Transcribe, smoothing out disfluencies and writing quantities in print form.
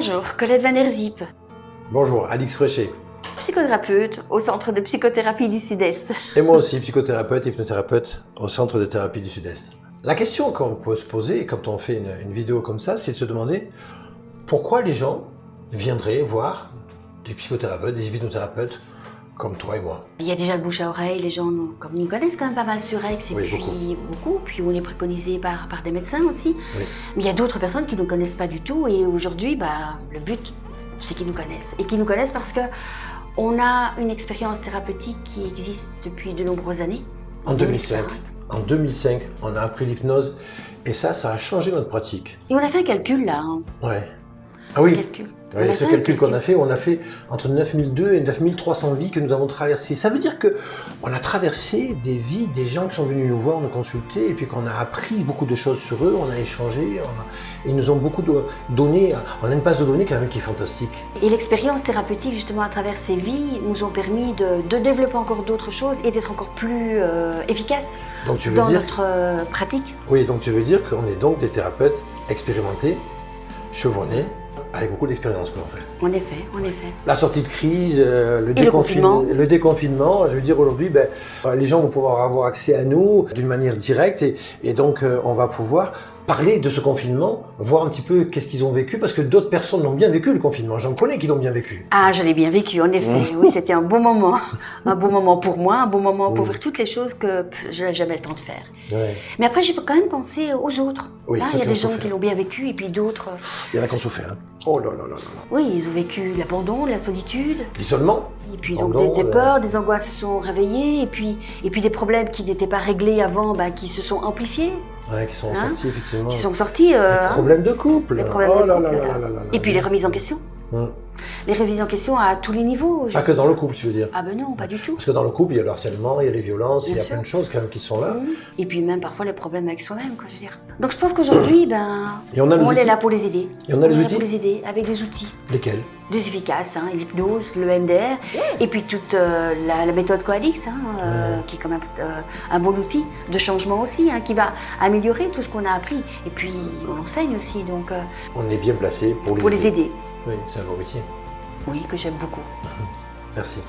Bonjour, Colette Van Der Zip, Bonjour, Alix Fréchet. psychothérapeute au Centre de psychothérapie du Sud-Est. Et moi aussi, psychothérapeute, hypnothérapeute au Centre de thérapie du Sud-Est. La question qu'on peut se poser quand on fait une vidéo comme ça, c'est de se demander pourquoi les gens viendraient voir des psychothérapeutes, des hypnothérapeutes comme toi et moi. Il y a déjà le bouche à oreille, les gens comme nous connaissent quand même pas mal sur Aix, et Oui, puis beaucoup, puis on est préconisé par des médecins aussi. Oui. Mais il y a d'autres personnes qui ne nous connaissent pas du tout, et aujourd'hui, le but, c'est qu'ils nous connaissent. Et qu'ils nous connaissent parce que on a une expérience thérapeutique qui existe depuis de nombreuses années. En 2005. En 2005, on a appris l'hypnose et ça a changé notre pratique. Et on a fait un calcul là. Hein. Ouais. Ah oui. Calcul. Oui, ce calcul qu'on a fait, on a fait entre 9002 et 9300 vies que nous avons traversées. Ça veut dire qu'on a traversé des vies, des gens qui sont venus nous voir, nous consulter, et puis qu'on a appris beaucoup de choses sur eux, on a échangé, ils nous ont beaucoup donné, on a une base de données quand même qui est fantastique. Et l'expérience thérapeutique justement à travers ces vies nous ont permis de développer encore d'autres choses et d'être encore plus efficaces dans notre pratique. Oui, donc tu veux dire qu'on est donc des thérapeutes expérimentés, chevronnés, avec beaucoup d'expérience qu'on fait. En effet, en effet. La sortie de crise, le déconfinement, je veux dire aujourd'hui, les gens vont pouvoir avoir accès à nous d'une manière directe et donc on va pouvoir parler de ce confinement, voir un petit peu qu'est-ce qu'ils ont vécu, parce que d'autres personnes l'ont bien vécu le confinement, j'en connais qui l'ont bien vécu. Ah, je l'ai bien vécu, en effet, oui, c'était un bon moment pour moi, un bon moment pour faire toutes les choses que je n'avais jamais le temps de faire. Ouais. Mais après, j'ai quand même pensé aux autres. Oui, là, il y a des gens qui l'ont bien vécu et puis d'autres... Il y en a qui ont souffert. Hein. Oh là là là là. Oui, ils ont vécu l'abandon, la solitude. L'isolement. Et puis donc des peurs, des angoisses se sont réveillées et puis des problèmes qui n'étaient pas réglés avant, qui se sont amplifiés. Ouais, qui sont sortis effectivement. Qui sont sortis. Les problèmes de couple. Les problèmes de couple. Et puis les remises en question. Les remises en question à tous les niveaux. Pas que dans le couple, tu veux dire? Ah ben non, pas du tout. Parce que dans le couple, il y a le harcèlement, il y a les violences, il y a plein de choses quand même qui sont là. Et puis même parfois les problèmes avec soi-même, quoi, je veux dire. Donc je pense qu'aujourd'hui, on est là pour les aider. Et on a les outils? Là pour les aider avec des outils. Lesquels? Des efficaces, l'hypnose, le MDR, et puis toute la méthode Coalix, qui est quand même un bon outil de changement aussi, qui va améliorer tout ce qu'on a appris. Et puis on enseigne aussi, donc... on est bien placé pour les aider. Oui, c'est un beau métier. Oui, que j'aime beaucoup. Merci.